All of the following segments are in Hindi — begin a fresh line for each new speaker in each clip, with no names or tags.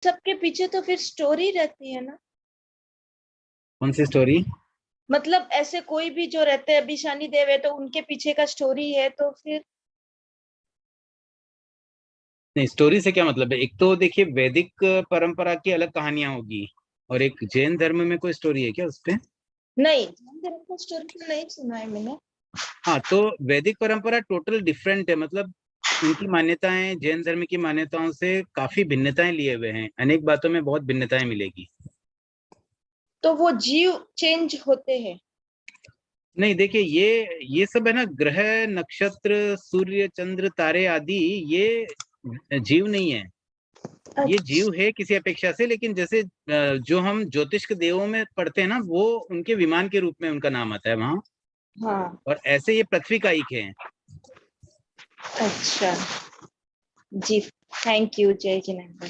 सबके पीछे तो फिर स्टोरी रहती है ना।
कौन सी स्टोरी?
मतलब ऐसे कोई भी जो रहते हैं, अभी शनि देव है तो उनके पीछे का स्टोरी है, तो फिर
नहीं, स्टोरी से क्या मतलब है? एक तो देखिए वैदिक परंपरा की अलग कहानियां होगी, और एक जैन धर्म में कोई स्टोरी है क्या उसपे?
नहीं, जैन धर्म का स्टोरी तो नहीं सुना है मैंने।
हाँ, तो वैदिक परंपरा टोटल डिफरेंट है, मतलब उनकी मान्यताएं जैन धर्म की मान्यताओं से काफी भिन्नताएं लिए हुए हैं, अनेक बातों में बहुत भिन्नताएं मिलेगी।
तो वो जीव चेंज होते हैं?
नहीं देखिए, ये सब है ना, ग्रह नक्षत्र सूर्य चंद्र तारे आदि, ये जीव नहीं है। ये जीव
अच्छा।
है किसी अपेक्षा से, लेकिन जैसे जो हम ज्योतिष के देवों में पढ़ते हैं ना, वो उनके विमान के रूप में उनका नाम आता है वहां।
हाँ।
और ऐसे ये पृथ्वी का एक है।
अच्छा जी। थैंक यू, जय जिनेन्द्र।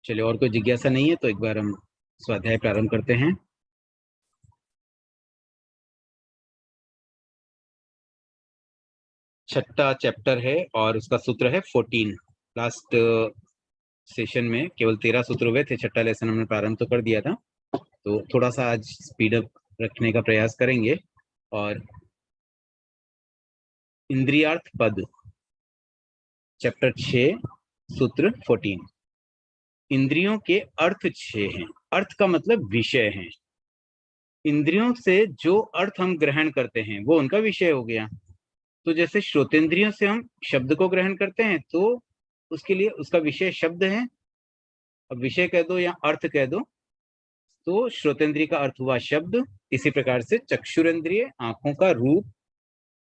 चलिए, और कोई जिज्ञासा नहीं है तो एक बार हम स्वाध्याय प्रारंभ करते हैं। छठा चैप्टर है और उसका सूत्र है 14। लास्ट सेशन में केवल 13 सूत्र हुए थे, छठा लेसन हमने प्रारंभ तो कर दिया था, तो थोड़ा सा आज स्पीड अप रखने का प्रयास करेंगे। और इंद्रियार्थ पद, चैप्टर 6, सूत्र 14। इंद्रियों के अर्थ 6 हैं। अर्थ का मतलब विषय है। इंद्रियों से जो अर्थ हम ग्रहण करते हैं वो उनका विषय हो गया। तो जैसे श्रोतेंद्रियों से हम शब्द को ग्रहण करते हैं तो उसके लिए उसका विषय शब्द है। अब विषय कह दो या अर्थ कह दो, तो श्रोतेंद्रिय का अर्थ हुआ शब्द। इसी प्रकार से चक्षुरेंद्रिय आंखों का रूप,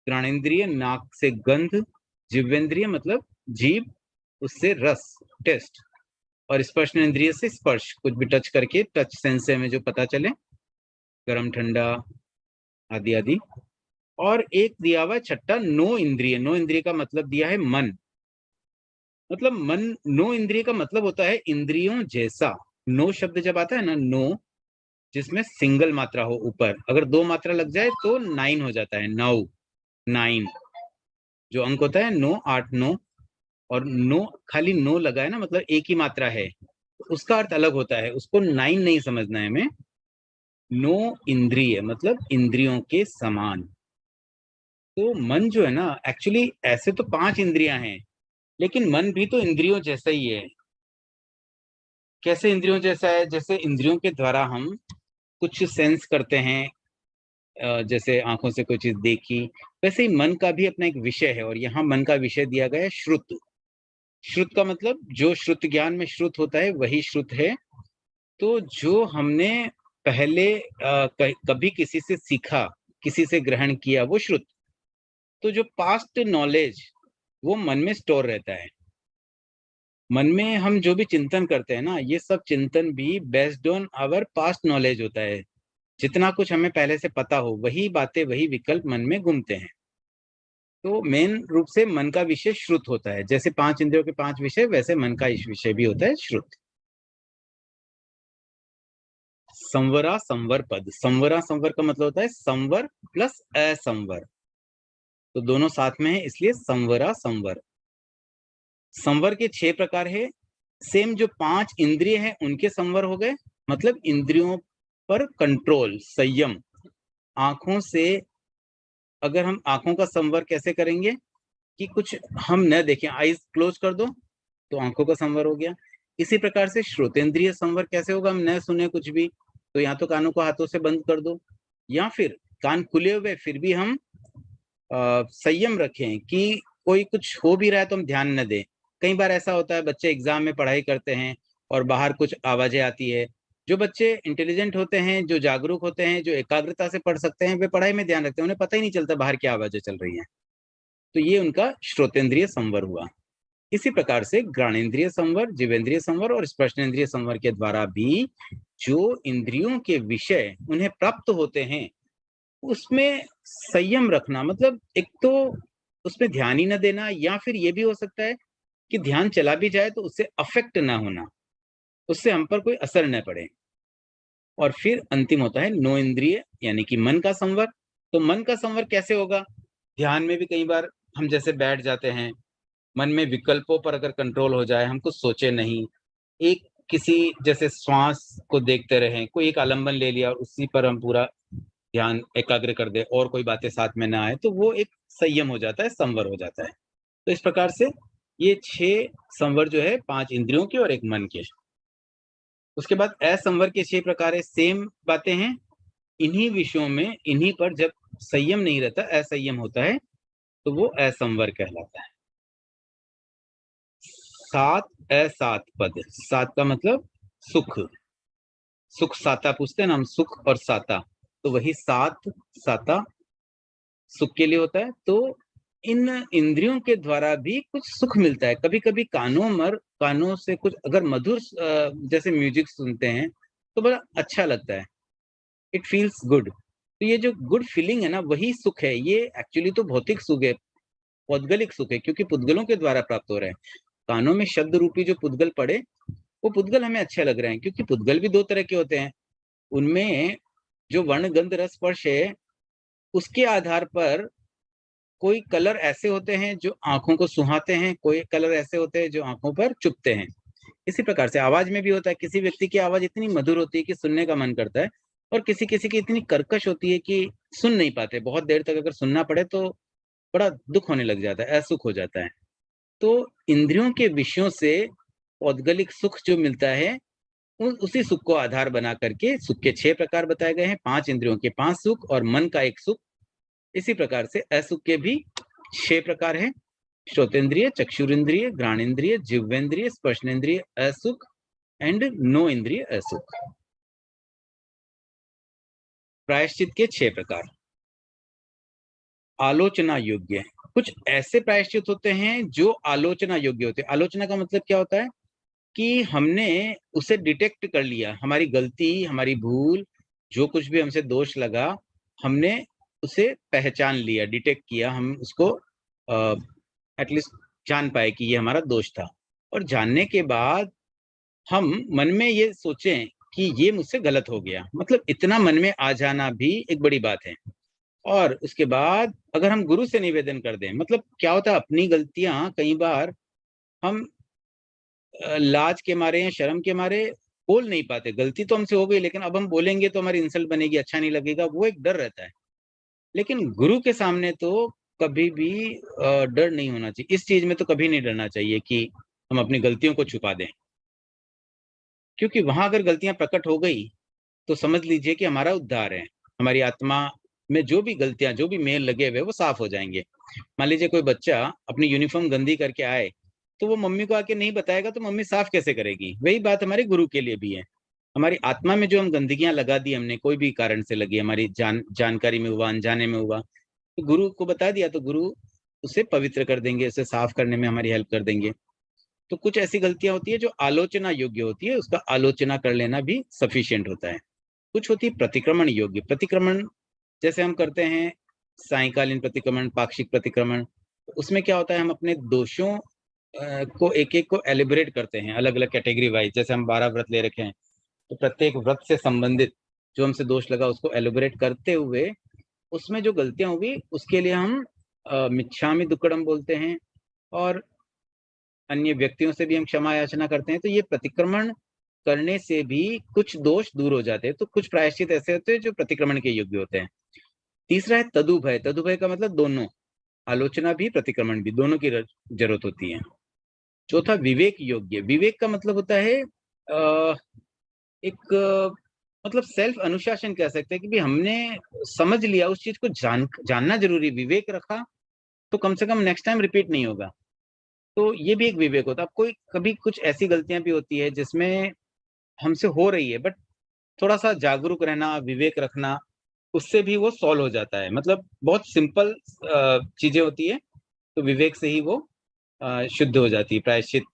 घ्राणेन्द्रिय नाक से गंध, जिह्वेंद्रिय मतलब जीभ, उससे रस टेस्ट, और स्पर्शनेंद्रिय से स्पर्श, कुछ भी टच करके, टच सेंस से हमें जो पता चले, गर्म ठंडा आदि आदि। और एक दिया हुआ छठा नो इंद्रिय। नो इंद्रिय का मतलब दिया है मन। मतलब मन, नो इंद्रिय का मतलब होता है इंद्रियों जैसा। नो शब्द जब आता है ना, नो, जिसमें सिंगल मात्रा हो ऊपर, अगर दो मात्रा लग जाए तो 9 हो जाता है। 9, 9 जो अंक होता है, 9, 8, 9। और नो, खाली नो लगा है ना, मतलब एक ही मात्रा है, उसका अर्थ अलग होता है, उसको 9 नहीं समझना है हमें। नो इंद्रिय मतलब इंद्रियों के समान। तो मन जो है ना, एक्चुअली ऐसे तो 5 इंद्रियां हैं, लेकिन मन भी तो इंद्रियों जैसा ही है। कैसे इंद्रियों जैसा है? जैसे इंद्रियों के द्वारा हम कुछ सेंस करते हैं, जैसे आंखों से कोई चीज देखी, वैसे ही मन का भी अपना एक विषय है। और यहाँ मन का विषय दिया गया है श्रुत। श्रुत का मतलब जो श्रुत ज्ञान में श्रुत होता है वही श्रुत है। तो जो हमने पहले कभी किसी से सीखा, किसी से ग्रहण किया, वो श्रुत। तो जो पास्ट नॉलेज, वो मन में स्टोर रहता है। मन में हम जो भी चिंतन करते हैं ना, ये सब चिंतन भी based on our past knowledge होता है। जितना कुछ हमें पहले से पता हो, वही बातें, वही विकल्प मन में घूमते हैं। तो मेन रूप से मन का विषय श्रुत होता है। जैसे 5 इंद्रियों के 5 विषय, वैसे मन का विषय भी होता है श्रुत। संवरा संवर पद। संवरा संवर का मतलब होता है संवर प्लस असंवर, तो दोनों साथ में है, इसलिए संवरा संवर। संवर के 6 प्रकार है। सेम जो 5 इंद्रिय हैं उनके संवर हो गए, मतलब इंद्रियों पर कंट्रोल, संयम। आंखों से, अगर हम आंखों का संवर कैसे करेंगे कि कुछ हम न देखें, आईज क्लोज कर दो तो आंखों का संवर हो गया। इसी प्रकार से श्रोतेंद्रिय संवर कैसे होगा? हम न सुने कुछ भी, तो या तो कानों को हाथों से बंद कर दो, या फिर कान खुले हुए फिर भी हम संयम रखें कि कोई कुछ हो भी रहा है तो हम ध्यान न दें। कई बार ऐसा होता है, बच्चे एग्जाम में पढ़ाई करते हैं और बाहर कुछ आवाजें आती है। जो बच्चे इंटेलिजेंट होते हैं, जो जागरूक होते हैं, जो एकाग्रता से पढ़ सकते हैं, वे पढ़ाई में ध्यान रखते हैं, उन्हें पता ही नहीं चलता बाहर क्या आवाजें चल रही हैं। तो ये उनका श्रोतेंद्रिय संवर हुआ। इसी प्रकार से घ्राणेन्द्रिय संवर, जिवेंद्रिय संवर और स्पर्शनेन्द्रिय संवर के द्वारा भी जो इंद्रियों के विषय उन्हें प्राप्त होते हैं, उसमें संयम रखना, मतलब एक तो उसमें ध्यान ही न देना, या फिर ये भी हो सकता है कि ध्यान चला भी जाए तो उससे अफेक्ट ना होना, उससे हम पर कोई असर न पड़े। और फिर अंतिम होता है नो इंद्रिय, यानी कि मन का संवर। तो मन का संवर कैसे होगा? ध्यान में भी कई बार हम जैसे बैठ जाते हैं, मन में विकल्पों पर अगर कंट्रोल हो जाए, हम कुछ सोचे नहीं, एक किसी जैसे श्वास को देखते रहें, कोई एक आलंबन ले लिया और उसी पर हम पूरा ध्यान एकाग्र कर दे और कोई बातें साथ में ना आए, तो वो एक संयम हो जाता है, संवर हो जाता है। तो इस प्रकार से ये 6 संवर जो है 5 इंद्रियों के और 1 मन के। उसके बाद असंवर के 6 प्रकार है, सेम बातें हैं। इन्हीं विषयों में, इन्हीं पर जब संयम नहीं रहता, असंयम होता है, तो वो असंवर कहलाता है। 7 असात पद। 7 का मतलब सुख। सुख साता पूछते हैं ना हम, सुख और साता, तो वही 7 साता सुख के लिए होता है। तो इन इंद्रियों के द्वारा भी कुछ सुख मिलता है। कभी कभी कानों से कुछ अगर मधुर जैसे म्यूजिक सुनते हैं तो बड़ा अच्छा लगता है, इट फील्स गुड। तो ये जो गुड फीलिंग है ना, वही सुख है। ये एक्चुअली तो भौतिक सुख है, पौद्गलिक सुख है, क्योंकि पुद्गलों के द्वारा प्राप्त हो रहा है। कानों में शब्द रूपी जो पुद्गल पड़े, वो पुद्गल हमें अच्छे लग रहे हैं, क्योंकि पुद्गल भी 2 तरह के होते हैं। उनमें जो वर्ण गंध रस स्पर्श है, उसके आधार पर कोई कलर ऐसे होते हैं जो आंखों को सुहाते हैं, कोई कलर ऐसे होते हैं जो आंखों पर चुभते हैं। इसी प्रकार से आवाज में भी होता है। किसी व्यक्ति की आवाज इतनी मधुर होती है कि सुनने का मन करता है, और किसी किसी की इतनी कर्कश होती है कि सुन नहीं पाते। बहुत देर तक अगर सुनना पड़े तो बड़ा दुख होने लग जाता है, असुख हो जाता है। तो इंद्रियों के विषयों से पौद्गलिक सुख जो मिलता है, उसी सुख को आधार बना करके सुख के 6 प्रकार बताए गए हैं। 5 इंद्रियों के 5 सुख और मन का 1 सुख। इसी प्रकार से असुख के भी 6 प्रकार हैं। श्रोतेंद्रिय, चक्षुरेंद्रिय, घ्राणेंद्रिय, जिह्वेंद्रिय, स्पर्शनेंद्रिय असुख एंड नो इंद्रिय असुख। प्रायश्चित के 6 प्रकार। आलोचना योग्य। कुछ ऐसे प्रायश्चित होते हैं जो आलोचना योग्य होते हैं। आलोचना का मतलब क्या होता है कि हमने उसे डिटेक्ट कर लिया, हमारी गलती, हमारी भूल, जो कुछ भी हमसे दोष लगा, हमने उसे पहचान लिया, डिटेक्ट किया, हम उसको एटलीस्ट जान पाए कि ये हमारा दोष था। और जानने के बाद हम मन में ये सोचें कि ये मुझसे गलत हो गया, मतलब इतना मन में आ जाना भी एक बड़ी बात है। और उसके बाद अगर हम गुरु से निवेदन कर दें, मतलब क्या होता है, अपनी गलतियां कई बार हम लाज के मारे या शर्म के मारे बोल नहीं पाते। गलती तो हमसे हो गई, लेकिन अब हम बोलेंगे तो हमारी इंसल्ट बनेगी, अच्छा नहीं लगेगा, वो एक डर रहता है। लेकिन गुरु के सामने तो कभी भी डर नहीं होना चाहिए। इस चीज में तो कभी नहीं डरना चाहिए कि हम अपनी गलतियों को छुपा दें, क्योंकि वहां अगर गलतियां प्रकट हो गई तो समझ लीजिए कि हमारा उद्धार है। हमारी आत्मा में जो भी गलतियां, जो भी मेल लगे हुए, वो साफ हो जाएंगे। मान लीजिए कोई बच्चा अपनी यूनिफॉर्म गंदी करके आए, तो वो मम्मी को आके नहीं बताएगा तो मम्मी साफ कैसे करेगी? वही बात हमारे गुरु के लिए भी है। हमारी आत्मा में जो हम गंदगियां लगा दी, हमने कोई भी कारण से लगी, हमारी जानकारी में हुआ, अनजाने में हुआ, तो गुरु को बता दिया तो गुरु उसे पवित्र कर देंगे, उसे साफ करने में हमारी हेल्प कर देंगे। तो कुछ ऐसी गलतियां होती है जो आलोचना योग्य होती है, उसका आलोचना कर लेना भी सफिशिएंट होता है। कुछ होती है प्रतिक्रमण योग्य। प्रतिक्रमण जैसे हम करते हैं सायकालीन प्रतिक्रमण, पाक्षिक प्रतिक्रमण, उसमें क्या होता है, हम अपने दोषों को एक एक को एलिब्रेट करते हैं अलग अलग कैटेगरी वाइज। जैसे हम 12 व्रत ले रखे हैं, तो प्रत्येक व्रत से संबंधित जो हमसे दोष लगा उसको एलिब्रेट करते हुए, उसमें जो गलतियां होगी उसके लिए हम मिच्छामि दुक्कड़म बोलते हैं, और अन्य व्यक्तियों से भी हम क्षमा याचना करते हैं। तो ये प्रतिक्रमण करने से भी कुछ दोष दूर हो जाते हैं। तो कुछ प्रायश्चित ऐसे होते हैं जो प्रतिक्रमण के योग्य होते हैं। तीसरा है तदुभय। तदुभय का मतलब दोनों, आलोचना भी प्रतिक्रमण भी, दोनों की जरूरत होती है। चौथा विवेक योग्य। विवेक का मतलब होता है एक मतलब सेल्फ अनुशासन कह सकते हैं कि भी हमने समझ लिया, उस चीज को जानना जरूरी, विवेक रखा तो कम से कम नेक्स्ट टाइम रिपीट नहीं होगा। तो ये भी एक विवेक होता है। अब कोई कभी कुछ ऐसी गलतियां भी होती है जिसमें हमसे हो रही है, बट थोड़ा सा जागरूक रहना, विवेक रखना, उससे भी वो सॉल्व हो जाता है। मतलब बहुत सिंपल चीजें होती है, तो विवेक से ही वो शुद्ध हो जाती है। प्रायश्चित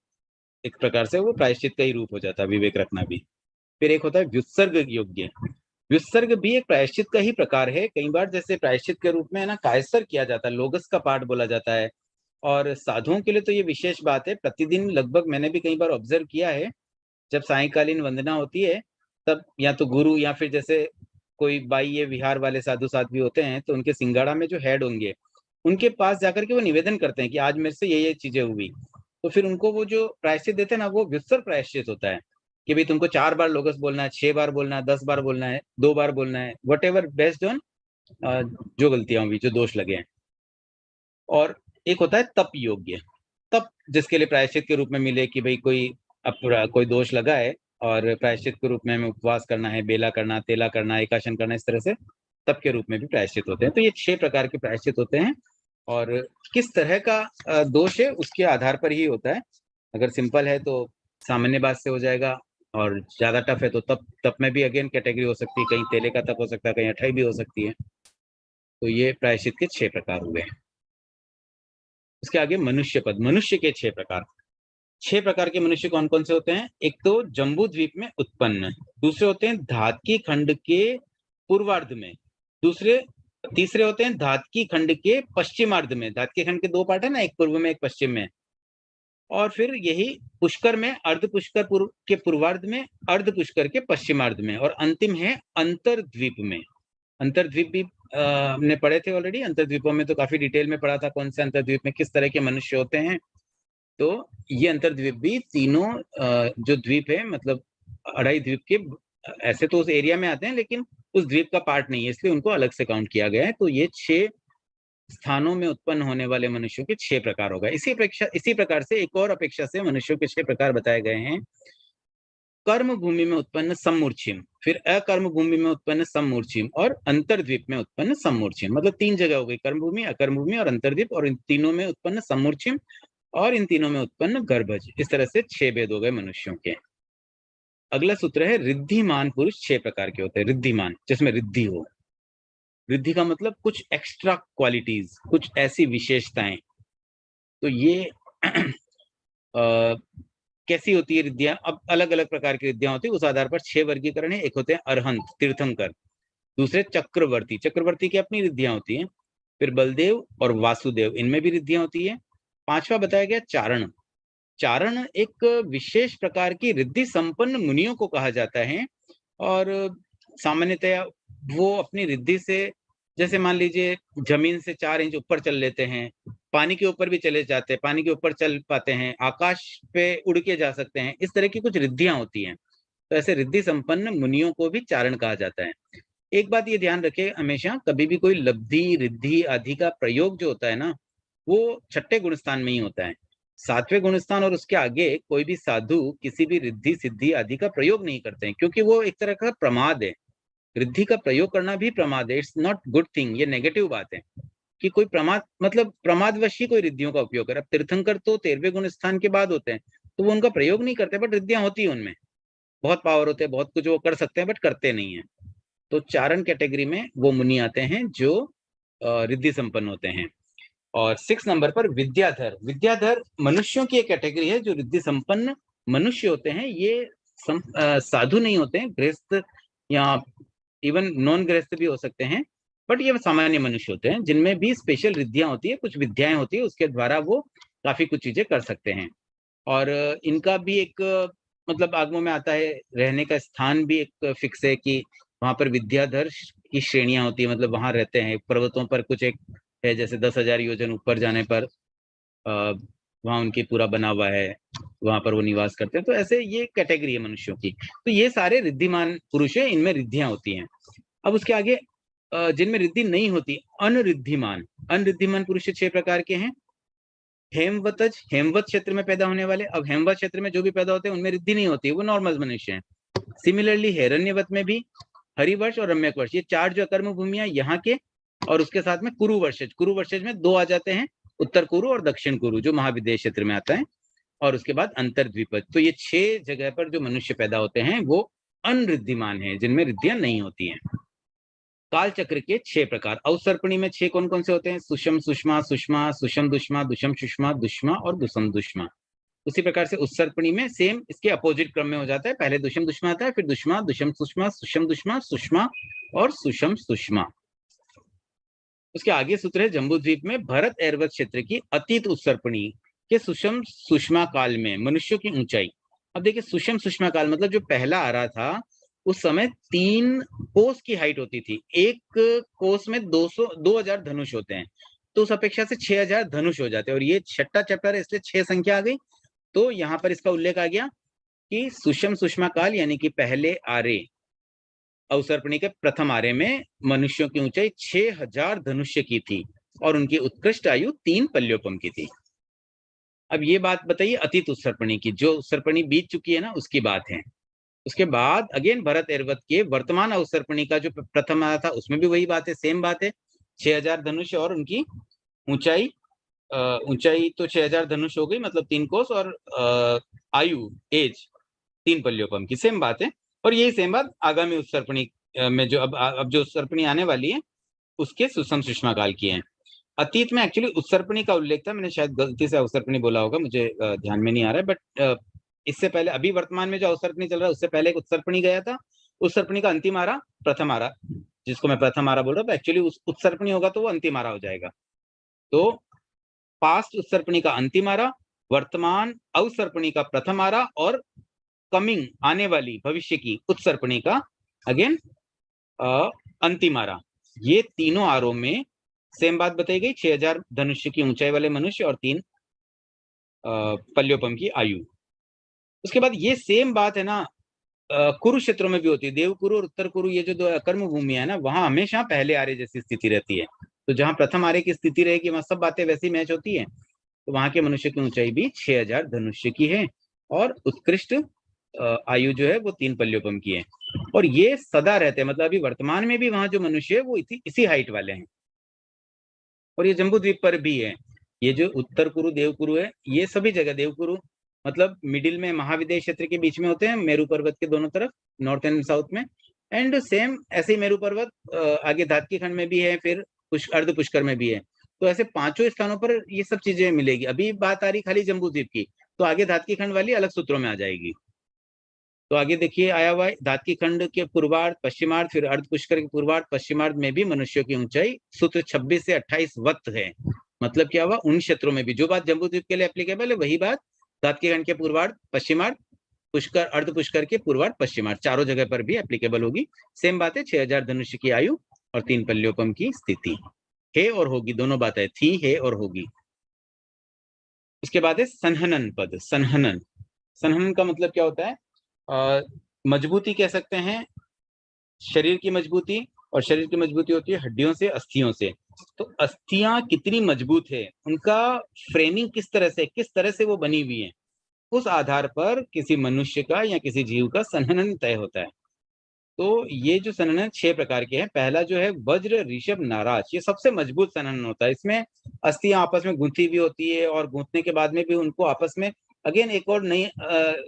एक प्रकार से वो प्रायश्चित का ही रूप हो जाता है, विवेक रखना भी। फिर एक होता है व्युत्सर्ग योग्य। व्युत्सर्ग भी एक प्रायश्चित का ही प्रकार है। कई बार जैसे प्रायश्चित के रूप में है ना, कायसर किया जाता है, लोगस का पाठ बोला जाता है। और साधुओं के लिए तो ये विशेष बात है। प्रतिदिन लगभग मैंने भी कई बार ऑब्जर्व किया है, जब सायंकालीन वंदना होती है तब या तो गुरु या फिर जैसे कोई बाई ये विहार वाले साधु साध्वी होते हैं तो उनके सिंगाड़ा में जो हेड होंगे उनके पास जाकर के वो निवेदन करते हैं कि आज मेरे से ये चीजें हुई, तो फिर उनको वो जो प्रायश्चित देते हैं ना वो विस्तर प्रायश्चित होता है कि भाई तुमको 4 बार लोगस बोलना है, 6 बार बोलना है, 10 बार बोलना है, 2 बार बोलना है, वट एवर बेस्ड ऑन जो गलतियां हुई, जो दोष लगे हैं। और एक होता है तप योग्य, तप जिसके लिए प्रायश्चित के रूप में मिले कि भाई कोई दोष लगा है और प्रायश्चित के रूप में हमें उपवास करना है, बेला करना, तेला करना, एकाशन करना, इस तरह से तप के रूप में भी प्रायश्चित होते हैं। तो ये 6 प्रकार के प्रायश्चित होते हैं और किस तरह का दोष है उसके आधार पर ही होता है। अगर सिंपल है तो सामान्य बात से हो जाएगा और ज्यादा टफ है तो तप में भी अगेन कैटेगरी हो सकती है, कहीं तेले का तप हो सकता है, कहीं अठाई भी हो सकती है। तो ये प्रायश्चित के 6 प्रकार हुए हैं। उसके आगे मनुष्य पद, मनुष्य के 6 प्रकार। 6 प्रकार के मनुष्य कौन कौन से होते हैं? एक तो जम्बू द्वीप में उत्पन्न, दूसरे होते हैं धातकी खंड के पूर्वार्ध में, तीसरे होते हैं धातकी खंड के पश्चिमार्ध में। धातकी खंड के 2 पार्ट है ना, एक पूर्व में एक पश्चिम में। और फिर यही पुष्कर में अर्ध पुष्कर के पूर्वार्ध में, अर्ध पुष्कर के पश्चिमार्ध में, और अंतिम है अंतरद्वीप में। अंतरद्वीप भी हमने पढ़े थे ऑलरेडी। अंतरद्वीपों में तो काफी डिटेल में पढ़ा था कौन से अंतरद्वीप में किस तरह के मनुष्य होते हैं। तो ये अंतरद्वीप भी तीनों जो द्वीप है, मतलब अढ़ाई द्वीप के, ऐसे तो उस एरिया में आते हैं लेकिन उस द्वीप का पार्ट नहीं है, इसलिए उनको अलग से काउंट किया गया है। तो ये 6 स्थानों में उत्पन्न होने वाले मनुष्यों के 6 प्रकार होगा। इसी प्रकार से एक और अपेक्षा से मनुष्यों के 6 प्रकार बताए गए हैं। कर्म भूमि में उत्पन्न सम्मूर्छिम, फिर अकर्म भूमि में उत्पन्न सम्मूर्छिम, और अंतरद्वीप में उत्पन्न सम्मूर्छिम। मतलब 3 जगह हो गई, कर्म भूमि, अकर्म भूमि और अंतरद्वीप, और इन तीनों में उत्पन्न सम्मूर्छिम और इन तीनों में उत्पन्न गर्भज। इस तरह से 6 भेद हो गए मनुष्यों के। अगला सूत्र है रिद्धिमान पुरुष 6 प्रकार के होते हैं। रिद्धिमान जिसमें रिद्धि हो, रिद्धि का मतलब कुछ एक्स्ट्रा क्वालिटीज, कुछ ऐसी विशेषताएं। तो ये कैसी होती है रिद्धियां? अब अलग अलग प्रकार की रिद्धियां होती है, उस आधार पर 6 वर्गीकरण है। एक होते हैं अरहंत, तीर्थंकर, दूसरे चक्रवर्ती, चक्रवर्ती की अपनी रिद्धियां होती हैं, फिर बलदेव और वासुदेव, इनमें भी रिद्धियां होती है। 5वां बताया गया चारण। चारण एक विशेष प्रकार की रिद्धि संपन्न मुनियों को कहा जाता है, और सामान्यतया वो अपनी रिद्धि से, जैसे मान लीजिए जमीन से 4 इंच ऊपर चल लेते हैं, पानी के ऊपर भी चले जाते हैं, पानी के ऊपर चल पाते हैं, आकाश पे उड़ के जा सकते हैं, इस तरह की कुछ रिद्धियां होती हैं। तो ऐसे रिद्धि संपन्न मुनियों को भी चारण कहा जाता है। एक बात ये ध्यान रखें, हमेशा कभी भी कोई लब्धि, रिद्धि आदि का प्रयोग जो होता है ना, वो 6ठे गुणस्थान में ही होता है। 7वें गुणस्थान और उसके आगे कोई भी साधु किसी भी रिद्धि सिद्धि आदि का प्रयोग नहीं करते हैं, क्योंकि वो एक तरह का प्रमाद है। रिद्धि का प्रयोग करना भी प्रमाद है, इट्स नॉट गुड थिंग। ये नेगेटिव बात है कि कोई प्रमाद, मतलब प्रमादवश ही कोई रिद्धियों का उपयोग करे। अब तीर्थंकर तो 13वें गुण स्थान के बाद होते हैं, तो वो उनका प्रयोग नहीं करते, बट रिद्धियां होती है उनमें, बहुत पावर होते हैं, बहुत कुछ वो कर सकते हैं, बट करते नहीं है। तो चारण कैटेगरी में वो मुनि आते हैं जो रिद्धि संपन्न होते हैं। और 6 नंबर पर विद्याधर। विद्याधर मनुष्यों की एक कैटेगरी है जो रिद्धि संपन्न मनुष्य होते हैं। ये साधु नहीं होते हैं, गृहस्थ या इवन नॉन गृहस्थ भी हो सकते हैं, बट ये सामान्य मनुष्य होते हैं जिनमें भी स्पेशल रिद्धियां होती है, कुछ विद्याएं होती है, उसके द्वारा वो काफी कुछ चीजें कर सकते हैं। और इनका भी एक मतलब आगमों में आता है, रहने का स्थान भी एक फिक्स है कि वहां पर विद्याधर की श्रेणियां होती है, मतलब वहां रहते हैं पर्वतों पर। कुछ एक है जैसे 10,000 योजन ऊपर जाने पर वहां उनकी पूरा बना हुआ है, वहां पर वो निवास करते हैं। तो ऐसे ये कैटेगरी है मनुष्यों की। तो ये सारे रिद्धिमान पुरुष है, इनमें रिद्धियां होती हैं। अब उसके आगे जिनमें रिद्धि नहीं होती, अनरिद्धिमान। अनरिद्धिमान पुरुष 6 प्रकार के हैं। हेमवतज, हेमवत क्षेत्र में पैदा होने वाले। अब हेमवत क्षेत्र में जो भी पैदा होते हैं उनमें रिद्धि नहीं होती, वो नॉर्मल मनुष्य हैं। सिमिलरली हिरण्यवत में भी, हरिवर्ष और रम्यकवर्ष, ये 4 जो कर्म भूमियां यहाँ के, और उसके साथ में कुरुवर्षज। कुरुवर्षज में 2 आ जाते हैं, उत्तर कुरु और दक्षिण कुरु, जो महाविदेश क्षेत्र में आता है, और उसके बाद अंतरद्वीपज। तो ये 6 जगह पर जो मनुष्य पैदा होते हैं वो अनरिद्धिमान है, जिनमें रिद्धियां नहीं होती हैं। काल चक्र के 6 प्रकार। अवसर्पणी में 6 कौन कौन से होते हैं? सुषम सुषमा, सुषमा, सुषम दुष्मा, दुषम सुषमा, दुष्मा और दुषम दुष्मा। उसी प्रकार से उत्सर्पणी में सेम इसके अपोजिट क्रम में हो जाता है, पहले दुष्म दुष्मा आता है, फिर दुष्मा, दुष्म सुषमा, सुषम दुष्मा, सुषमा और सुषम सुषमा। उसके आगे सूत्र है जम्बूद्वीप में भरत ऐरवत क्षेत्र की अतीत उत्सर्पणी के सुषम सुषमा काल में मनुष्यों की ऊंचाई। अब देखिए सुषम सुषमा काल मतलब जो पहला आ रहा था उस समय 3 कोस की हाइट होती थी। एक कोस में 2000 धनुष होते हैं, तो उस अपेक्षा से 6000 धनुष हो जाते हैं। और ये छठा चैप्टर है, इसलिए 6 संख्या आ गई। तो यहाँ पर इसका उल्लेख आ गया कि सुषम सुषमा काल यानी कि पहले आरे, अवसर्पणी के प्रथम आरे में मनुष्यों की ऊंचाई 6000 धनुष्य की थी और उनकी उत्कृष्ट आयु 3 पल्योपम की थी। अब ये बात बताइए अतीत उत्सर्पणी की, जो उत्सर्पणी बीत चुकी है ना, उसकी बात है। उसके बाद अगेन भरत एरवत के वर्तमान अवसर्पणी का जो प्रथम आया था, उसमें भी वही बात है, सेम बात है। 6000 धनुष और उनकी ऊंचाई, ऊंचाई तो 6000 धनुष हो गई, मतलब 3 कोस, और आयु, एज 3 पल्योपम की, सेम बात है। और यही सेम बात आगामी उत्सर्पणी में जो अब जो उत्सर्पणी आने वाली है उसके सुषम सुषमा काल की है। अतीत में एक्चुअली उत्सर्पणी का उल्लेख था, मैंने शायद गलती से अवसर्पणी बोला होगा, मुझे ध्यान में नहीं आ रहा है। बट इससे पहले अभी वर्तमान में जो अवसर्पणी चल रहा है उससे पहले एक उत्सर्पणी गया था। उत्सर्पणी का अंतिम आरा प्रथम आरा, जिसको मैं प्रथम आरा बोल रहा हूँ, एक्चुअली उस उत्सर्पणी होगा तो वो अंतिम आरा हो जाएगा। तो पास्ट उत्सर्पणी का अंतिम आरा, वर्तमान अवसर्पणी का प्रथम आरा, और कमिंग आने वाली भविष्य की उत्सर्पणी का अगेन अंतिम आरा। ये तीनों आरों में सेम बात बताई गई, 6000 धनुष्य की ऊंचाई वाले मनुष्य और 3 पल्योपम की आयु। उसके बाद ये सेम बात है ना कुरुक्षेत्रों में भी होती है। देव कुरु और उत्तर कुरु, ये जो 2 कर्म भूमि है ना, वहां हमेशा पहले आर्य जैसी स्थिति रहती है। तो जहां प्रथम आर्य की स्थिति रहेगी वहां सब बातें वैसी मैच होती है। तो वहां के मनुष्य की ऊंचाई भी 6000 धनुष्य की है और उत्कृष्ट आयु जो है वो 3 पल्योपम की है। और ये सदा रहते हैं, मतलब अभी वर्तमान में भी वहां जो मनुष्य है वो इसी हाइट वाले हैं। और ये जम्बू द्वीप पर भी है। ये जो उत्तर कुरु देव कुरु है, ये सभी जगह देव कुरु मतलब मिडिल में महाविद्य क्षेत्र के बीच में होते हैं, मेरू पर्वत के दोनों तरफ, नॉर्थ एंड साउथ में। एंड सेम ऐसे ही मेरू पर्वत आगे धातकी खंड में भी है, फिर अर्ध पुष्कर में भी है। तो ऐसे 5 स्थानों पर ये सब चीजें मिलेगी। अभी बात आ रही खाली जम्बू द्वीप की, तो आगे धातकी खंड वाली अलग सूत्रों में आ जाएगी। तो आगे देखिए आया हुआ है, धातकी खंड के पूर्वार्ध पश्चिमार्ध, फिर अर्ध पुष्कर के पूर्वार्ध पश्चिमार्ध में भी मनुष्यों की ऊंचाई सूत्र 26 से 28 वत्त है। मतलब क्या हुआ, उन क्षेत्रों में भी जो बात जम्बूद्वीप के लिए एप्लीकेबल है वही बात धातकी खंड के पूर्वार्ध पश्चिमार्ध, पुष्कर अर्ध पुष्कर के पूर्वार्ध पश्चिमार्ध, चारों जगह पर भी एप्लीकेबल होगी। सेम बात है, 6000 धनुष्य की आयु और 3 पल्योपम की स्थिति है और होगी, दोनों बातें थी, है और होगी। उसके बाद है संहनन पद। संहनन, संहनन का मतलब क्या होता है, मजबूती कह सकते हैं, शरीर की मजबूती। और शरीर की मजबूती होती है हड्डियों से, अस्थियों से। तो अस्थियां कितनी मजबूत है, उनका फ्रेमिंग किस तरह से वो बनी हुई है, उस आधार पर किसी मनुष्य का या किसी जीव का संहनन तय होता है। तो ये जो संहनन 6 प्रकार के हैं। पहला जो है वज्र ऋषभ नाराज, ये सबसे मजबूत संहनन होता है। इसमें अस्थियां आपस में गूंथी भी होती है और गूंथने के बाद में भी उनको आपस में अगेन एक और नई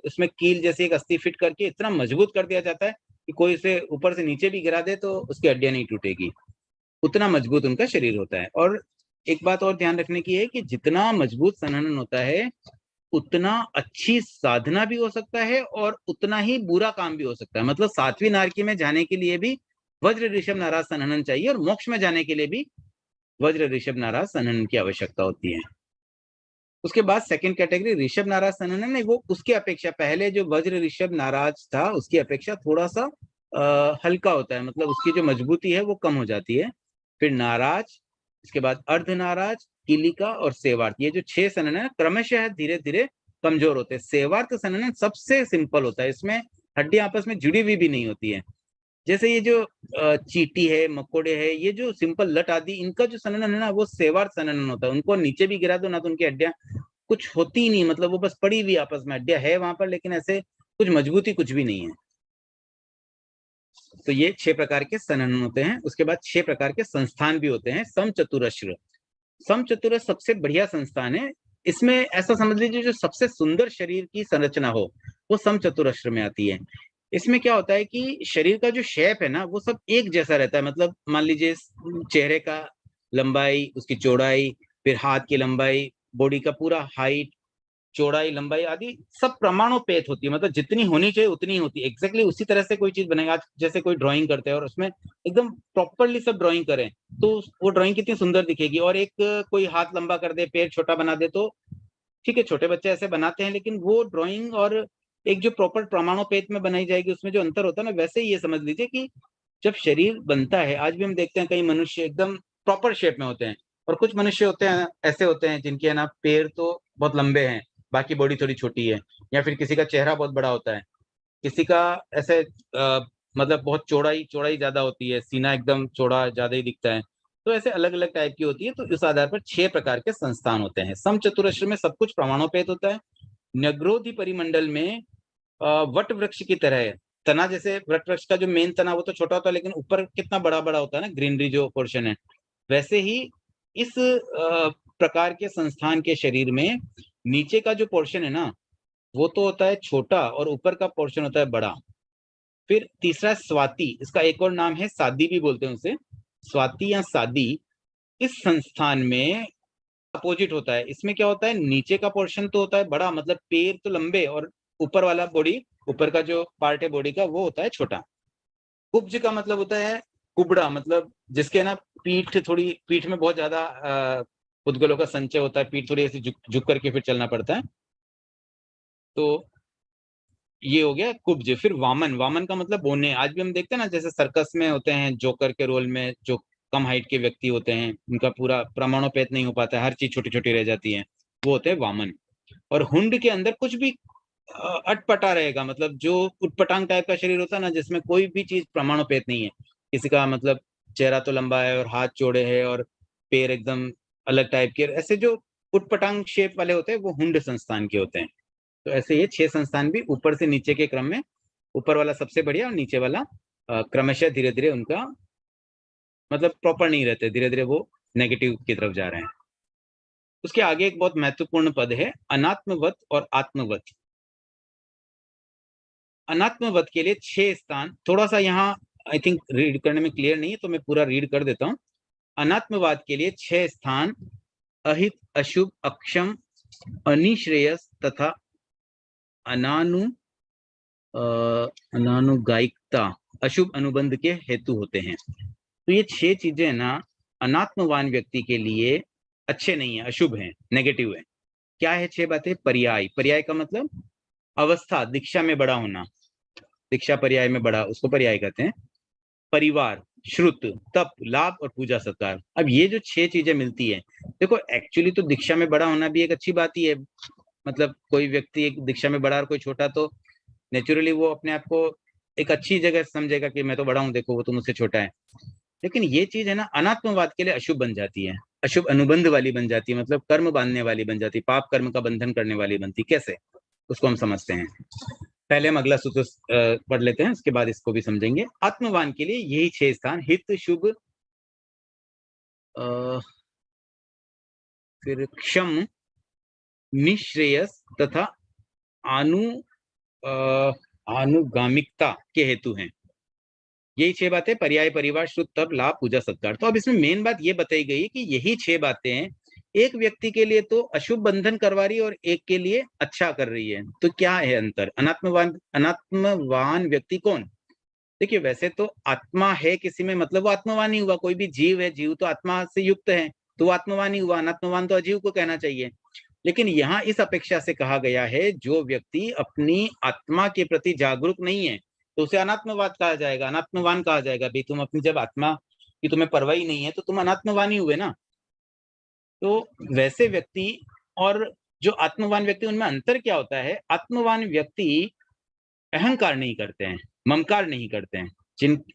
उसमें कील जैसी एक अस्थि फिट करके इतना मजबूत कर दिया जाता है कि कोई इसे ऊपर से नीचे भी गिरा दे तो उसकी हड्डियां नहीं टूटेगी, उतना मजबूत उनका शरीर होता है। और एक बात और ध्यान रखने की है कि जितना मजबूत संहनन होता है उतना अच्छी साधना भी हो सकता है और उतना ही बुरा काम भी हो सकता है। मतलब 7वीं नारकी में जाने के लिए भी वज्र ऋषभ नाराज संहनन चाहिए और मोक्ष में जाने के लिए भी वज्र ऋषभ नाराज संहनन की आवश्यकता होती है। उसके बाद सेकंड कैटेगरी ऋषभ नाराज संहनन है, वो उसकी अपेक्षा पहले जो वज्र ऋषभ नाराज था उसकी अपेक्षा थोड़ा सा हल्का होता है, मतलब उसकी जो मजबूती है वो कम हो जाती है। फिर नाराज, इसके बाद अर्ध नाराज, किलिका और सेवार्थ, ये जो 6 संहनन है क्रमशः धीरे धीरे कमजोर होते हैं। सेवार्थ संहनन सबसे सिंपल होता है, इसमें हड्डियां आपस में जुड़ी हुई भी नहीं होती है। जैसे ये जो चींटी है, मकोड़े है, ये जो सिंपल लट आदि, इनका जो संहनन है ना वो सेवार्थ संहनन होता है। उनको नीचे भी गिरा दो ना तो उनकी हड्डियां कुछ होती ही नहीं, मतलब वो बस पड़ी हुई आपस में, हड्डियां है वहां पर लेकिन ऐसे कुछ मजबूती कुछ भी नहीं है। तो ये 6 प्रकार के संहनन होते हैं। उसके बाद 6 प्रकार के संस्थान भी होते हैं। समचतुरस्र, समचतुरस्र सबसे बढ़िया संस्थान है। इसमें ऐसा समझ लीजिए जो सबसे सुंदर शरीर की संरचना हो वो समचतुरस्र में आती है। इसमें क्या होता है कि शरीर का जो शेप है ना वो सब एक जैसा रहता है। मतलब मान लीजिए चेहरे का लंबाई, उसकी चौड़ाई, फिर हाथ की लंबाई, बॉडी का पूरा हाइट, चौड़ाई, लंबाई आदि सब प्रमाणोपेत होती है, मतलब जितनी होनी चाहिए उतनी होती है। एग्जैक्टली उसी तरह से कोई चीज बनेगा। जैसे कोई ड्राइंग करते हैं और उसमें एकदम प्रॉपरली सब ड्राइंग करें तो वो ड्राइंग कितनी सुंदर दिखेगी। और एक कोई हाथ लंबा कर दे, पैर छोटा बना दे तो ठीक है, छोटे बच्चे ऐसे बनाते हैं, लेकिन वो ड्राइंग और एक जो प्रॉपर प्रमाणोपेत में बनाई जाएगी उसमें जो अंतर होता है ना, वैसे ही ये समझ लीजिए कि जब शरीर बनता है, आज भी हम देखते हैं कई मनुष्य एकदम प्रॉपर शेप में होते हैं, और कुछ मनुष्य होते हैं ऐसे होते हैं जिनके है ना पैर तो बहुत लंबे हैं, बाकी बॉडी थोड़ी छोटी है, या फिर किसी का चेहरा बहुत बड़ा होता है, किसी का ऐसे मतलब बहुत चौड़ाई चौड़ाई ज्यादा होती है, सीना एकदम चौड़ा ज्यादा ही दिखता है। तो ऐसे अलग अलग टाइप की होती है। तो इस आधार पर 6 प्रकार के संस्थान होते हैं। समचतुरस्र में सब कुछ प्रमाणोपेत होता है। न्यग्रोधी परिमंडल में वट वृक्ष की तरह है। तना जैसे वट वृक्ष का जो मेन तना वो तो छोटा होता है, लेकिन ऊपर कितना बड़ा बड़ा होता है ना, ग्रीनरी जो पोर्शन है, वैसे ही इस प्रकार के संस्थान के शरीर में नीचे का जो पोर्शन है ना वो तो होता है छोटा, और ऊपर का पोर्शन होता है बड़ा। फिर तीसरा स्वाति, इसका एक और नाम है सादी भी बोलते हैं उसे, स्वाति या सादी। इस संस्थान में अपोजिट होता है। इसमें क्या होता है, नीचे का पोर्शन तो होता है बड़ा, मतलब पैर तो लंबे, और ऊपर वाला बॉडी, ऊपर का जो पार्ट है बॉडी का वो होता है छोटा। कुब्ज का मतलब होता है कुबड़ा, मतलब जिसके ना पीठ में बहुत ज्यादा उद्गलों का संचय होता है, पीठ थोड़ी ऐसी झुक करके फिर चलना पड़ता है। तो ये हो गया कुब्ज। फिर वामन, वामन का मतलब बोने। आज भी हम देखते हैं ना, जैसे सर्कस में होते हैं जोकर के रोल में, जो कम हाइट के व्यक्ति होते हैं, उनका पूरा प्रमाणोपेत नहीं हो पाता है, हर चीज छोटी छोटी रह जाती है, वो होते हैं वामन। और हुंड के अंदर कुछ भी अटपटा रहेगा, मतलब जो उटपटांग टाइप का शरीर होता है ना, जिसमें कोई भी चीज प्रमाणोपेत नहीं है। किसी का मतलब चेहरा तो लंबा है और हाथ चौड़े है और पैर एकदम अलग टाइप के, ऐसे जो उटपटांग शेप वाले होते हैं वो हुंड संस्थान के होते हैं। तो ऐसे ये 6 संस्थान भी ऊपर से नीचे के क्रम में, ऊपर वाला सबसे बढ़िया और नीचे वाला क्रमशः धीरे धीरे उनका मतलब प्रॉपर नहीं रहते, धीरे धीरे वो नेगेटिव की तरफ जा रहे हैं। उसके आगे एक बहुत महत्वपूर्ण पद है अनात्मवत और आत्मवत। अनात्मवत के लिए 6 स्थान, थोड़ा सा यहाँ आई थिंक रीड करने में क्लियर नहीं है, तो मैं पूरा रीड कर देता हूँ। अनात्मवाद के लिए 6 स्थान अहित, अशुभ, अक्षम, अनिश्रेयस तथा अनानु अनानुगायिकता, अशुभ अनुबंध के हेतु होते हैं। तो ये 6 चीजें ना अनात्मवान व्यक्ति के लिए अच्छे नहीं है, अशुभ है, नेगेटिव है। क्या है 6 बातें? पर्याय, पर्याय का मतलब अवस्था, दीक्षा में बड़ा होना, दीक्षा पर्याय में बड़ा, उसको पर्याय कहते हैं। परिवार, श्रुत, तप, लाभ और पूजा सत्कार। अब ये जो 6 चीजें मिलती है, देखो एक्चुअली तो दीक्षा में बड़ा होना भी एक अच्छी बात ही है। मतलब कोई व्यक्ति एक दीक्षा में बड़ा और कोई छोटा, तो नेचुरली वो अपने आप को एक अच्छी जगह समझेगा कि मैं तो बड़ा हूं, देखो वो तो मुझसे छोटा है। लेकिन ये चीज है ना अनात्मवाद के लिए अशुभ बन जाती है, अशुभ अनुबंध वाली बन जाती है, मतलब कर्म बांधने वाली बन जाती है, पाप कर्म का बंधन करने वाली बनती। कैसे, उसको हम समझते हैं। पहले हम अगला सूत्र पढ़ लेते हैं, उसके बाद इसको भी समझेंगे। आत्मवान के लिए यही 6 स्थान हित, शुभ, फिर क्षम, निश्रेयस तथा आनु आनुगामिकता के हेतु हैं। यही 6 बातें, पर्याय, परिवार, शुद्ध, तप, लाभ, पूजा, सत्कार। तो अब इसमें मेन बात ये बताई गई है कि यही 6 बातें एक व्यक्ति के लिए तो अशुभ बंधन करवा रही है और एक के लिए अच्छा कर रही है। तो क्या है अंतर? अनात्मवान व्यक्ति कौन? देखिए वैसे तो आत्मा है किसी में, मतलब वो आत्मवान ही हुआ। कोई भी जीव है, जीव तो आत्मा से युक्त है, तो वो आत्मवान ही हुआ। अनात्मवान तो अजीव को कहना चाहिए। लेकिन यहाँ इस अपेक्षा से कहा गया है, जो व्यक्ति अपनी आत्मा के प्रति जागरूक नहीं है तो उसे अनात्मवाद कहा जाएगा, अनात्मवान कहा जाएगा। भाई तुम अपनी जब आत्मा की तुम्हें परवाह ही नहीं है तो तुम अनात्मवान ही हुए ना। तो वैसे व्यक्ति और जो आत्मवान व्यक्ति, उनमें अंतर क्या होता है? आत्मवान व्यक्ति अहंकार नहीं करते हैं, ममकार नहीं करते हैं।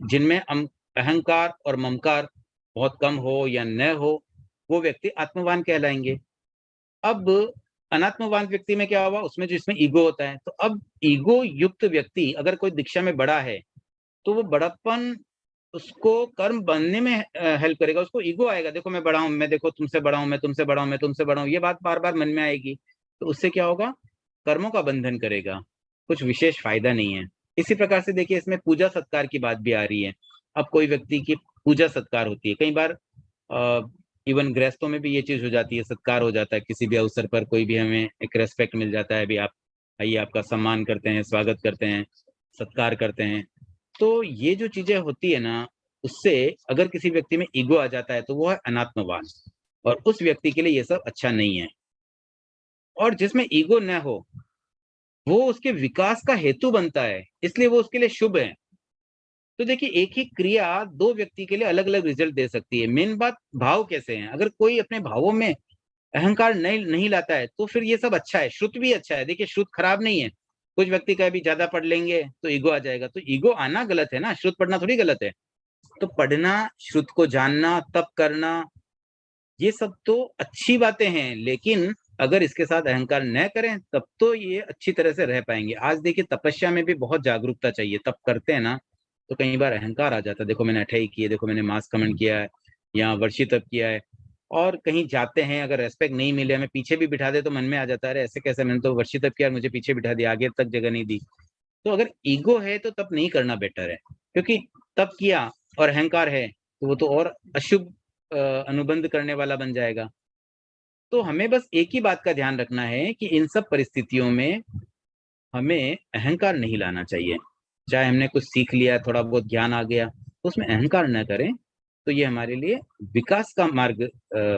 जिनमें अहंकार और ममकार बहुत कम हो या न हो, वो व्यक्ति आत्मवान कहलाएंगे। अब अनात्मवान व्यक्ति में क्या हुआ, उसमें जो इसमें ईगो होता है। तो अब ईगो युक्त व्यक्ति अगर कोई दीक्षा में बड़ा है तो वो बड़प्पन उसको कर्म बनने में हेल्प करेगा। उसको ईगो आएगा, देखो मैं बड़ा हूं, मैं देखो तुमसे बड़ा हूं, मैं तुमसे बड़ा हूं, मैं तुमसे बड़ा हूं, ये बात बार बार मन में आएगी। तो उससे क्या होगा? कर्मों का बंधन करेगा, कुछ विशेष फायदा नहीं है। इसी प्रकार से देखिए इसमें पूजा सत्कार की बात भी आ रही है। अब कोई व्यक्ति की पूजा सत्कार होती है, कई बार इवन गृहस्थों में भी ये चीज हो जाती है, सत्कार हो जाता है किसी भी अवसर पर, कोई भी हमें एक रेस्पेक्ट मिल जाता है, भी आप आइए, आपका सम्मान करते हैं, स्वागत करते हैं, सत्कार करते हैं। तो ये जो चीजें होती है ना, उससे अगर किसी व्यक्ति में ईगो आ जाता है तो वो है अनात्मवान, और उस व्यक्ति के लिए ये सब अच्छा नहीं है। और जिसमें ईगो न हो, वो उसके विकास का हेतु बनता है, इसलिए वो उसके लिए शुभ है। तो देखिए, एक ही क्रिया दो व्यक्ति के लिए अलग अलग रिजल्ट दे सकती है। मेन बात भाव कैसे हैं। अगर कोई अपने भावों में अहंकार नहीं नहीं लाता है तो फिर ये सब अच्छा है। श्रुत भी अच्छा है। देखिए, श्रुत खराब नहीं है। कुछ व्यक्ति का भी ज्यादा पढ़ लेंगे तो ईगो आ जाएगा, तो ईगो आना गलत है ना, श्रुत पढ़ना थोड़ी गलत है। तो पढ़ना, श्रुत को जानना, तप करना, ये सब तो अच्छी बातें हैं, लेकिन अगर इसके साथ अहंकार न करें तब तो ये अच्छी तरह से रह पाएंगे। आज देखिए, तपस्या में भी बहुत जागरूकता चाहिए। तप करते हैं ना तो कई बार अहंकार आ जाता है। देखो मैंने अठई की है, देखो मैंने मास खमन किया है या वर्षी तप किया है। और कहीं जाते हैं, अगर रेस्पेक्ट नहीं मिले, हमें पीछे भी बिठा दे तो मन में आ जाता है, अरे ऐसे कैसे, मैंने तो वर्षी तप किया, मुझे पीछे बिठा दिया, आगे तक जगह नहीं दी। तो अगर ईगो है तो तप नहीं करना बेटर है, क्योंकि तप किया और अहंकार है तो वो तो और अशुभ अनुबंध करने वाला बन जाएगा। तो हमें बस एक ही बात का ध्यान रखना है कि इन सब परिस्थितियों में हमें अहंकार नहीं लाना चाहिए। चाहे हमने कुछ सीख लिया, थोड़ा बहुत ज्ञान आ गया, तो उसमें अहंकार न करें। तो ये हमारे लिए विकास का मार्ग,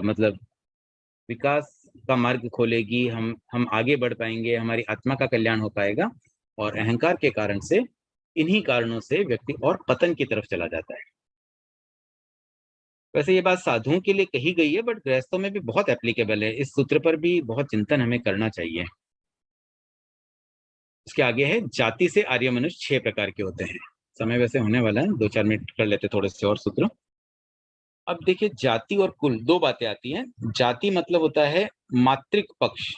मतलब विकास का मार्ग खोलेगी। हम आगे बढ़ पाएंगे, हमारी आत्मा का कल्याण हो पाएगा। और अहंकार के कारण से, इन्हीं कारणों से व्यक्ति और पतन की तरफ चला जाता है। वैसे ये बात साधुओं के लिए कही गई है, बट गृहस्थों में भी बहुत एप्लीकेबल है। इस सूत्र पर भी बहुत चिंतन हमें करना चाहिए। इसके आगे है, जाति से आर्य मनुष्य 6 प्रकार के होते हैं। समय वैसे होने वाला है, 2-4 मिनट कर लेते थोड़े से और सूत्र। अब देखिए, जाति और कुल, दो बातें आती हैं। जाति मतलब होता है मातृक पक्ष,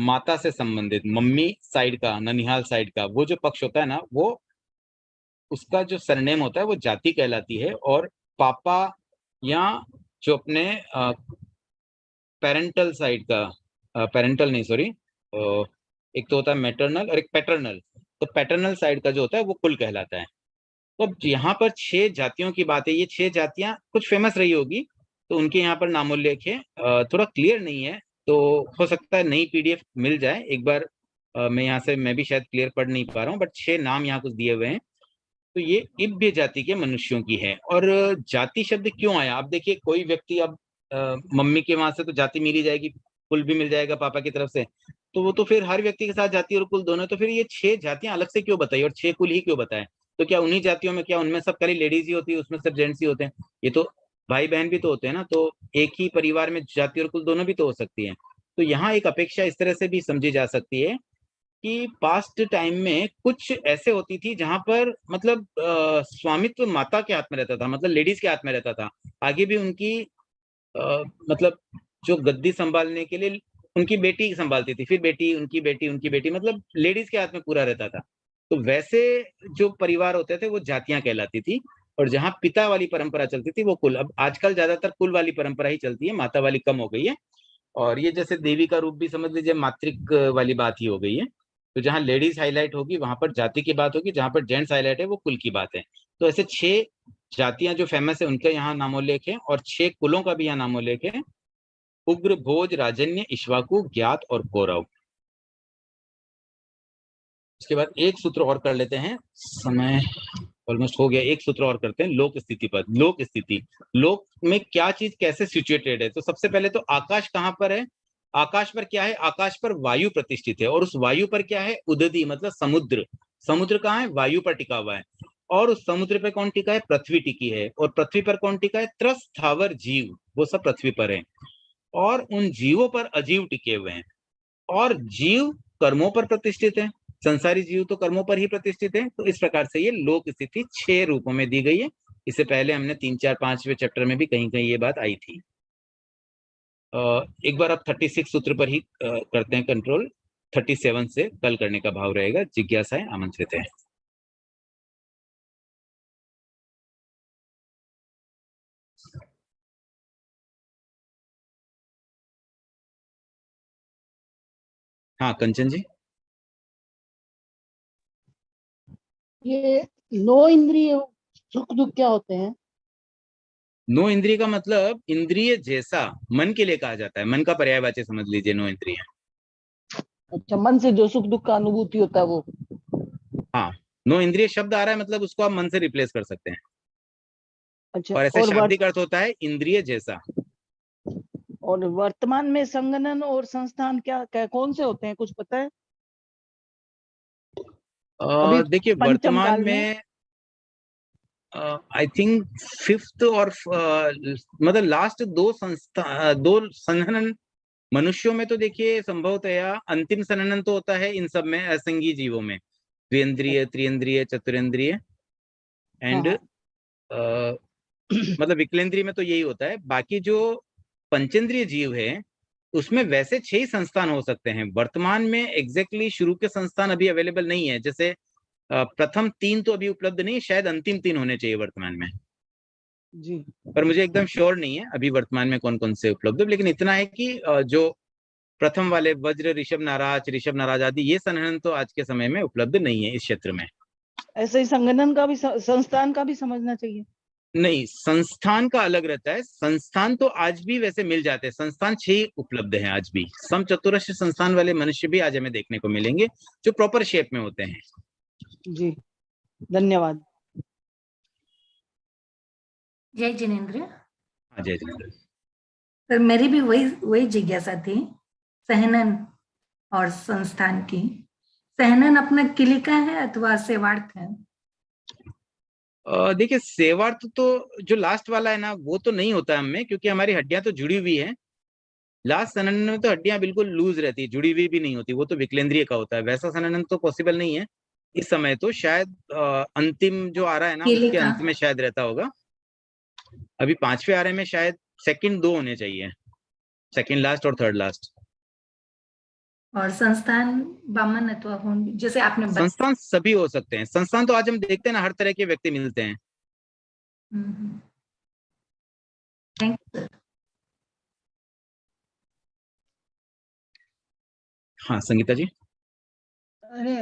माता से संबंधित, मम्मी साइड का, ननिहाल साइड का वो जो पक्ष होता है ना, वो उसका जो सरनेम होता है वो जाति कहलाती है। और पापा या जो अपने पेरेंटल साइड का, पेरेंटल नहीं सॉरी, एक तो होता है मैटरनल और एक पैटर्नल। तो पैटर्नल साइड का जो होता है वो कुल कहलाता है। तो अब यहाँ पर 6 जातियों की बात है। ये 6 जातियां कुछ फेमस रही होगी, तो उनके यहाँ पर नामोल्लेख है। थोड़ा क्लियर नहीं है, तो हो सकता है नई पीडीएफ मिल जाए एक बार। मैं यहाँ से, मैं भी शायद क्लियर पढ़ नहीं पा रहा हूँ, बट 6 नाम यहाँ कुछ दिए हुए हैं। तो ये इब्य जाति के मनुष्यों की है। और जाति शब्द क्यों आया, आप देखिए, कोई व्यक्ति अब मम्मी के वहां से तो जाति मिल ही जाएगी, कुल भी मिल जाएगा पापा की तरफ से, तो वो तो फिर हर व्यक्ति के साथ जाति और कुल दोनों। तो फिर ये 6 जातियां अलग से क्यों बताई और 6 कुल ही क्यों बताए। तो क्या उन्हीं जातियों में, क्या उनमें सब खाली लेडीज ही होती है, उसमें सब जेंट्स ही होते हैं। ये तो भाई बहन भी तो होते हैं ना, तो एक ही परिवार में जाति और कुल दोनों भी तो हो सकती है। तो यहाँ एक अपेक्षा इस तरह से भी समझी जा सकती है कि पास्ट टाइम में कुछ ऐसे होती थी जहां पर मतलब स्वामित्व माता के हाथ में रहता था, मतलब लेडीज के हाथ में रहता था। आगे भी उनकी मतलब जो गद्दी संभालने के लिए उनकी बेटी संभालती थी, फिर बेटी, उनकी बेटी, उनकी बेटी, मतलब लेडीज के हाथ में पूरा रहता था। तो वैसे जो परिवार होते थे वो जातियां कहलाती थी। और जहां पिता वाली परंपरा चलती थी वो कुल। अब आजकल ज्यादातर कुल वाली परंपरा ही चलती है, माता वाली कम हो गई है। और ये जैसे देवी का रूप भी समझ लीजिए मातृक वाली बात ही हो गई है। तो जहां लेडीज हाईलाइट होगी वहां पर जाति की बात होगी, जहां पर जेंट्स हाईलाइट है वो कुल की बात है। तो ऐसे 6 जातियां जो फेमस है उनका यहाँ नामोल्लेख है, और 6 कुलों का भी यहाँ नामोल्लेख है। उग्र, भोज, राजन्य, इक्ष्वाकु, ज्ञात और कौरव। उसके बाद एक सूत्र और कर लेते हैं, समय ऑलमोस्ट हो गया। एक सूत्र और करते हैं, लोक स्थिति पर। लोक स्थिति, लोक में क्या चीज कैसे सिचुएटेड है। तो सबसे पहले तो आकाश कहाँ पर है। आकाश पर क्या है, आकाश पर वायु प्रतिष्ठित है। और उस वायु पर क्या है, उदधि मतलब समुद्र। समुद्र कहाँ है, वायु पर टिका हुआ है। और उस समुद्र पर कौन टिका है, पृथ्वी टिकी है। और पृथ्वी पर कौन टिका है, त्रस स्थावर जीव, वो सब पृथ्वी पर है। और उन जीवों पर अजीव टिके हुए हैं। और जीव कर्मों पर प्रतिष्ठित है, संसारी जीव तो कर्मों पर ही प्रतिष्ठित है। तो इस प्रकार से ये लोक स्थिति 6 रूपों में दी गई है। इससे पहले हमने 3, 4, 5वें चैप्टर में भी कहीं कहीं ये बात आई थी। एक बार अब 36 सूत्र पर ही करते हैं कंट्रोल। 37 से कल करने का भाव रहेगा। जिज्ञासाएं आमंत्रित है। हाँ कंचन जी।
ये 9 इंद्रिय सुख दुख क्या होते हैं?
9 इंद्रिय का मतलब इंद्रिय जैसा मन के लिए कहा जाता है। मन का पर्यायवाची समझ लीजिए 9 इंद्रिय।
अच्छा, मन से जो सुख दुख का अनुभूति होता है वो।
हाँ, 9 इंद्रिय शब्द आ रहा है, मतलब उसको आप मन से रिप्लेस कर सकते हैं।
अच्छा,
और ऐसे शाब्दिक अर्थ होता है इंद्रिय जैसा।
और वर्तमान में संगठन और संस्थान क्या, क्या कौन से होते हैं, कुछ पता है? अभी
देखिए
पंचम
वर्तमान
काल
में आई थिंक फिफ्थ और मतलब लास्ट दो संहनन मनुष्यों में तो देखिए संभवतया अंतिम संहनन तो होता है इन सब में असंगी जीवों में, द्विन्द्रिय, त्रिइंद्रिय, चतुरिंद्रिय एंड
हाँ।
मतलब विकलेंद्रिय में तो यही होता है। बाकी जो पंचेंद्रिय जीव है उसमें वैसे 6 ही संस्थान हो सकते हैं। वर्तमान में एग्जैक्टली शुरू के संस्थान अभी अवेलेबल नहीं है, जैसे प्रथम 3 तो अभी उपलब्ध नहीं, शायद अंतिम 3 होने चाहिए वर्तमान में
जी।
पर मुझे एकदम श्योर नहीं है अभी वर्तमान में कौन कौन से उपलब्ध है। लेकिन इतना है कि जो प्रथम वाले वज्र, ऋषभ नाराज आदि ये संहनन तो आज के समय में उपलब्ध नहीं है इस क्षेत्र में।
ऐसे ही संगठन का भी, संस्थान का भी समझना चाहिए।
नहीं, संस्थान का अलग रहता है। संस्थान तो आज भी वैसे मिल जाते हैं, संस्थान 6 उपलब्ध हैं आज भी। सम चतुरस्र संस्थान वाले मनुष्य भी आज हमें देखने को मिलेंगे जो प्रॉपर शेप में होते हैं।
जी, धन्यवाद।
जय जिनेन्द्र।
हाँ जय जिनेन्द्र।
सर मेरी भी वही जिज्ञासा थी सहनन और संस्थान की। सहनन अपना किलिका है अथवा सेवार्थ है?
देखिए सेवार्थ तो जो लास्ट वाला है ना वो तो नहीं होता हमें, क्योंकि हमारी हड्डियां तो जुड़ी हुई है। लास्ट संहनन में तो हड्डियां बिल्कुल लूज रहती है, जुड़ी हुई भी नहीं होती, वो तो विकलेंद्रिय का होता है। वैसा संहनन तो पॉसिबल नहीं है इस समय। तो शायद अंतिम जो आ रहा है ना उसके
किलिका।
अंत में शायद रहता होगा। अभी 5वें आ रहे में शायद सेकंड 2 होने चाहिए, सेकंड लास्ट और थर्ड लास्ट।
और संस्थान वामन अथवा होम, जैसे आपने
संस्थान सभी हो सकते हैं। संस्थान तो आज हम देखते हैं ना, हर तरह के व्यक्ति मिलते हैं।
Thank you sir.
हाँ संगीता जी।
अरे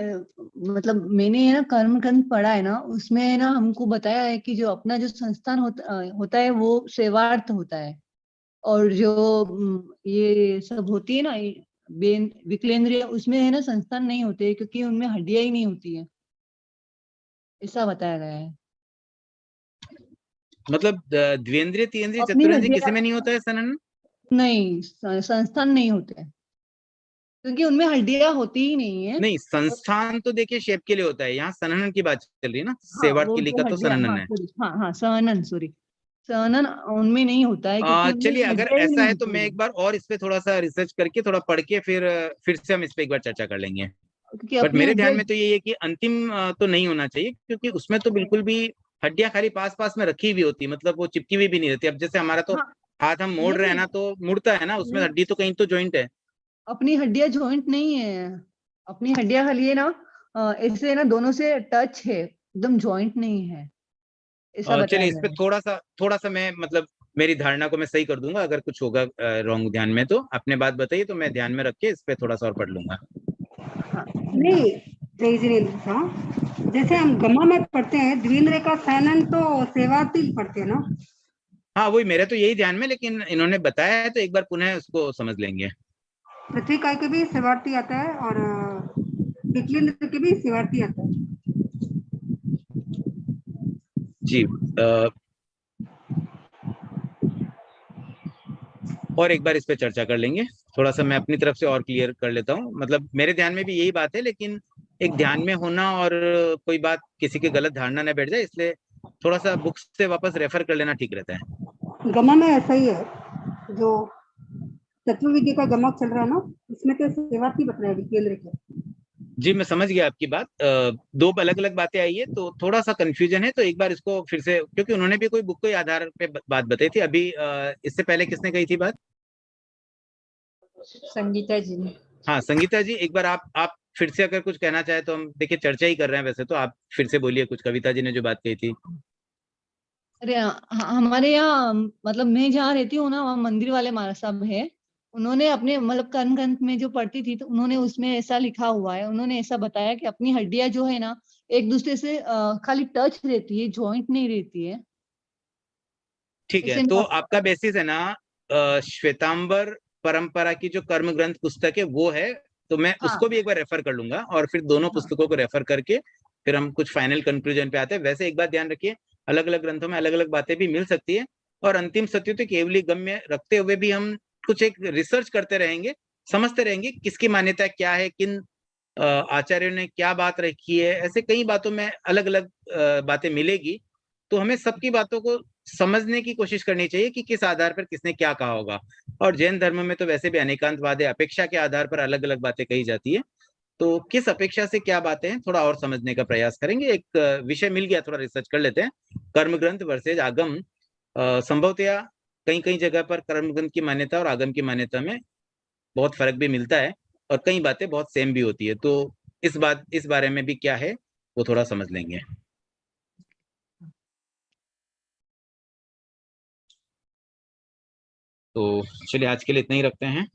मतलब मैंने ना कर्मकांड पढ़ा है ना, उसमें ना हमको बताया है कि जो अपना जो संस्थान होता है वो सेवार्थ होता है, और जो ये सब होती है ना विकलेंद्रिय, उसमें है ना संस्थान नहीं होते क्योंकि उनमें हड्डियां ही नहीं होती है, ऐसा बताया गया है।
मतलब द्विन्द्रिय, त्रिइंद्रिय,
अपनी
चतुरिंद्रिय किसी
हड्डियां
में नहीं होता है संहनन?
नहीं, संस्थान नहीं होते क्योंकि उनमें हड्डियां होती ही नहीं है।
नहीं, संस्थान तो देखिए शेप के लिए होता है, यहाँ संहनन की बात चल रही है ना।
हाँ,
सेवार्थ
वो
की लिखा
जो
तो
हड्डियां,
संहनन
हाँ
है।
सॉरी, हाँ हाँ सहनन, सॉरी, सहनन उनमें नहीं होता है क्योंकि उनमें
चलिए अगर
हड्डियां ही
ऐसा
नहीं
है तो
होती
मैं
है।
एक बार और इस पे थोड़ा सा रिसर्च करके थोड़ा पढ़ के फिर से हम इस पे एक बार चर्चा कर लेंगे।
क्योंकि
बट
अपनी
मेरे ध्यान
हड्डियां,
में तो यही है कि अंतिम तो नहीं होना चाहिए, क्योंकि उसमें तो बिल्कुल भी हड्डियां खाली पास पास में रखी हुई होती, मतलब वो चिपकी हुई भी नहीं रहती। अब जैसे हमारा तो
हाँ
हाथ हम मोड़ रहे हैं
नहीं
ना तो मुड़ता है ना, उसमें
नहीं,
हड्डी तो कहीं तो जॉइंट है।
अपनी हड्डियां जॉइंट नहीं है। अपनी हड्डियां खाली है ना, ऐसे ना दोनों से टच है, एकदम जॉइंट नहीं है, ऐसा बताया
चलिए इस
गया
पे
है।
थोड़ा सा मैं मतलब मेरी धारणा को मैं सही कर दूंगा। अगर कुछ होगा रॉन्ग ध्यान में तो आपने बात बताइए, तो मैं ध्यान में रख के इस पे थोड़ा सा और पढ़ लूंगा।
हाँ
नहीं, जय जिनेन्द्र साहब, जैसे हम गमा में पढ़ते हैं द्विन्द्रिय का सहनन तो सेवार्थ पढ़ते हैं ना।
हाँ वही, मेरे तो यही ध्यान में, लेकिन इन्होंने बताया है तो एक बार पुनः उसको समझ लेंगे।
पृथ्वी काय के भी सेवार्थी आता है और विकलेंद्र के भी सेवार्थी आता है।
जी और एक बार इस पे चर्चा कर लेंगे। थोड़ा सा मैं अपनी तरफ से और क्लियर कर लेता हूँ। मतलब मेरे ध्यान में भी यही बात है, लेकिन एक ध्यान में होना और कोई बात किसी की गलत धारणा न बैठ जाए, इसलिए थोड़ा सा बुक्स से वापस रेफर कर लेना ठीक रहता है।
गमा में ऐसा ही है, जो तत्व विद्या का गमा चल रहा है ना, इसमें तो सेवार्थी बता रहा है विकलेंद्र के।
जी मैं समझ गया आपकी बात। दो अलग अलग बातें आई है तो थोड़ा सा कंफ्यूजन है, तो एक बार इसको फिर से, क्योंकि उन्होंने भी कोई बुक के आधार पे बात बताई थी। अभी इससे पहले किसने कही थी बात?
संगीता जी ने।
हाँ संगीता जी, एक बार आप फिर से अगर कुछ कहना चाहे तो। हम देखिए चर्चा ही कर रहे हैं वैसे तो, आप फिर से बोलिए कुछ, कविता जी ने जो बात कही थी।
अरे हमारे यहाँ मतलब मैं जहाँ रहती हूँ ना, वहाँ मंदिर वाले महाराज साहब है, उन्होंने अपने मतलब कर्म ग्रंथ में जो पढ़ती थी तो उन्होंने उसमें ऐसा लिखा हुआ है, उन्होंने ऐसा बताया कि अपनी हड्डियां जो है ना एक दूसरे से खाली टच रहती है, जॉइंट नहीं रहती है।
ठीक है,
इसे
तो
मैं
आपका बेसिस है ना श्वेतांबर परंपरा की जो कर्म ग्रंथ पुस्तक है वो है, तो मैं
हाँ
उसको भी एक बार रेफर कर लूंगा और फिर दोनों
हाँ
पुस्तकों को रेफर करके फिर हम कुछ फाइनल कंक्लूजन पे आते हैं। वैसे एक बात ध्यान रखिए, अलग अलग ग्रंथों में अलग अलग बातें भी मिल सकती है, और अंतिम सत्य तो केवली गम्य रखते हुए भी हम कुछ एक रिसर्च करते रहेंगे, समझते रहेंगे किसकी मान्यता क्या है, किन आचार्यों ने क्या बात रखी है, ऐसे कई बातों में अलग अलग बातें मिलेगी। तो हमें सबकी बातों को समझने की कोशिश करनी चाहिए कि किस आधार पर किसने क्या कहा होगा। और जैन धर्म में तो वैसे भी अनेकांतवाद है, अपेक्षा के आधार पर अलग अलग बातें कही जाती है। तो किस अपेक्षा से क्या बातें हैं, थोड़ा और समझने का प्रयास करेंगे। एक विषय मिल गया, थोड़ा रिसर्च कर लेते हैं। कर्म ग्रंथ वर्सेज आगम। संभवतया कई कई जगह पर कर्म ग्रंथ की मान्यता और आगम की मान्यता में बहुत फर्क भी मिलता है, और कई बातें बहुत सेम भी होती है। तो इस बारे में भी क्या है वो थोड़ा समझ लेंगे। तो चलिए आज के लिए इतना ही रखते हैं।